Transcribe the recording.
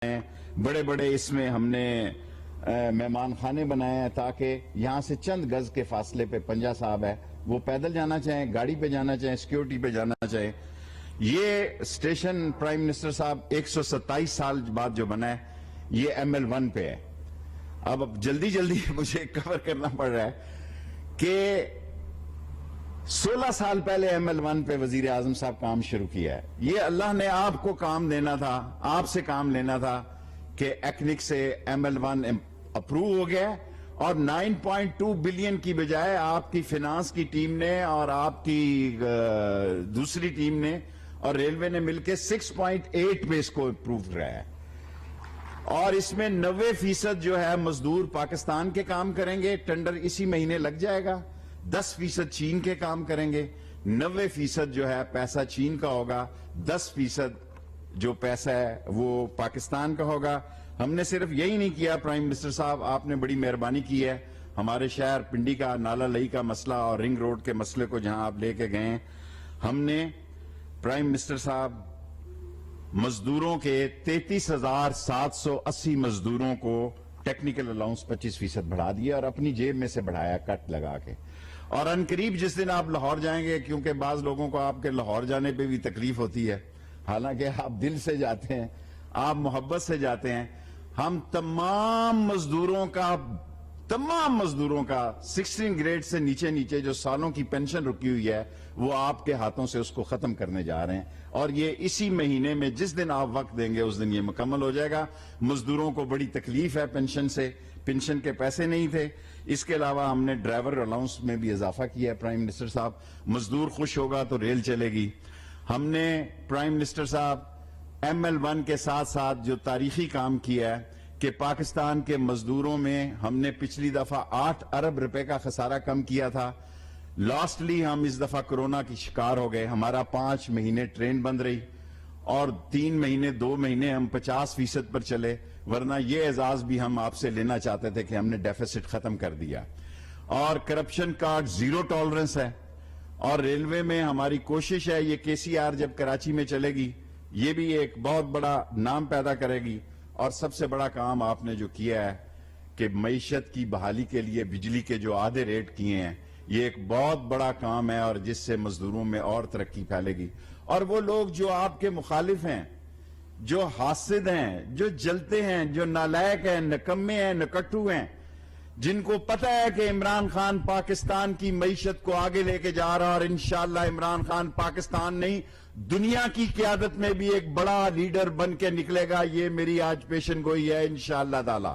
بڑے بڑے اس میں ہم نے مہمان خانے بنائے ہیں تاکہ یہاں سے چند گز کے فاصلے پہ پنجا صاحب ہے، وہ پیدل جانا چاہیں، گاڑی پہ جانا چاہیں، سیکیورٹی پہ جانا چاہیں۔ یہ اسٹیشن پرائم منسٹر صاحب 127 سال بعد جو بنا ہے یہ ML1 پہ ہے۔ اب جلدی مجھے کور کرنا پڑ رہا ہے کہ 16 سال پہلے ML1 پہ وزیر اعظم صاحب کام شروع کیا ہے۔ یہ اللہ نے آپ کو کام دینا تھا، آپ سے کام لینا تھا کہ ایکنک سے ML1 اپروو ہو گیا اور 9.2 بلین کی بجائے آپ کی فینانس کی ٹیم نے اور آپ کی دوسری ٹیم نے اور ریلوے نے مل کے 6.8 پہ اس کو اپروو کرایا ہے، اور اس میں 90% جو ہے مزدور پاکستان کے کام کریں گے، ٹینڈر اسی مہینے لگ جائے گا۔ 10% چین کے کام کریں گے، 90% جو ہے پیسہ چین کا ہوگا، 10% جو پیسہ ہے وہ پاکستان کا ہوگا۔ ہم نے صرف یہی نہیں کیا پرائم منسٹر صاحب، آپ نے بڑی مہربانی کی ہے، ہمارے شہر پنڈی کا نالا لئی کا مسئلہ اور رنگ روڈ کے مسئلے کو جہاں آپ لے کے گئے، ہم نے پرائم منسٹر صاحب مزدوروں کے 33,780 مزدوروں کو ٹیکنیکل الاؤنس 25% بڑھا دیا اور اپنی جیب میں سے بڑھایا کٹ لگا کے۔ اور انقریب جس دن آپ لاہور جائیں گے، کیونکہ بعض لوگوں کو آپ کے لاہور جانے پہ بھی تکلیف ہوتی ہے، حالانکہ آپ دل سے جاتے ہیں، آپ محبت سے جاتے ہیں، ہم تمام مزدوروں کا 16 گریڈ سے نیچے جو سالوں کی پینشن رکی ہوئی ہے وہ آپ کے ہاتھوں سے اس کو ختم کرنے جا رہے ہیں، اور یہ اسی مہینے میں جس دن آپ وقت دیں گے اس دن یہ مکمل ہو جائے گا۔ مزدوروں کو بڑی تکلیف ہے پینشن سے، پینشن کے پیسے نہیں تھے۔ اس کے علاوہ ہم نے ڈرائیور الاؤنس میں بھی اضافہ کیا ہے پرائم منسٹر صاحب، مزدور خوش ہوگا تو ریل چلے گی۔ ہم نے پرائم منسٹر صاحب ML1 کے ساتھ ساتھ جو تاریخی کام کیا ہے کہ پاکستان کے مزدوروں میں ہم نے پچھلی دفعہ 8 ارب روپے کا خسارہ کم کیا تھا۔ لاسٹلی ہم اس دفعہ کرونا کی شکار ہو گئے، ہمارا 5 مہینے ٹرین بند رہی اور 2 مہینے ہم 50% پر چلے، ورنہ یہ اعزاز بھی ہم آپ سے لینا چاہتے تھے کہ ہم نے ڈیفیسٹ ختم کر دیا۔ اور کرپشن کا 0 ٹالرنس ہے، اور ریلوے میں ہماری کوشش ہے یہ KCR جب کراچی میں چلے گی یہ بھی ایک بہت بڑا نام پیدا کرے گی۔ اور سب سے بڑا کام آپ نے جو کیا ہے کہ معیشت کی بحالی کے لیے بجلی کے جو آدھے ریٹ کیے ہیں، یہ ایک بہت بڑا کام ہے اور جس سے مزدوروں میں اور ترقی پھیلے گی۔ اور وہ لوگ جو آپ کے مخالف ہیں، جو حاسد ہیں، جو جلتے ہیں، جو نالائق ہیں، نکمے ہیں، نکٹو ہیں، جن کو پتہ ہے کہ عمران خان پاکستان کی معیشت کو آگے لے کے جا رہا اور انشاءاللہ عمران خان پاکستان نہیں دنیا کی قیادت میں بھی ایک بڑا لیڈر بن کے نکلے گا، یہ میری آج پیشن گوئی ہے انشاءاللہ تعالی۔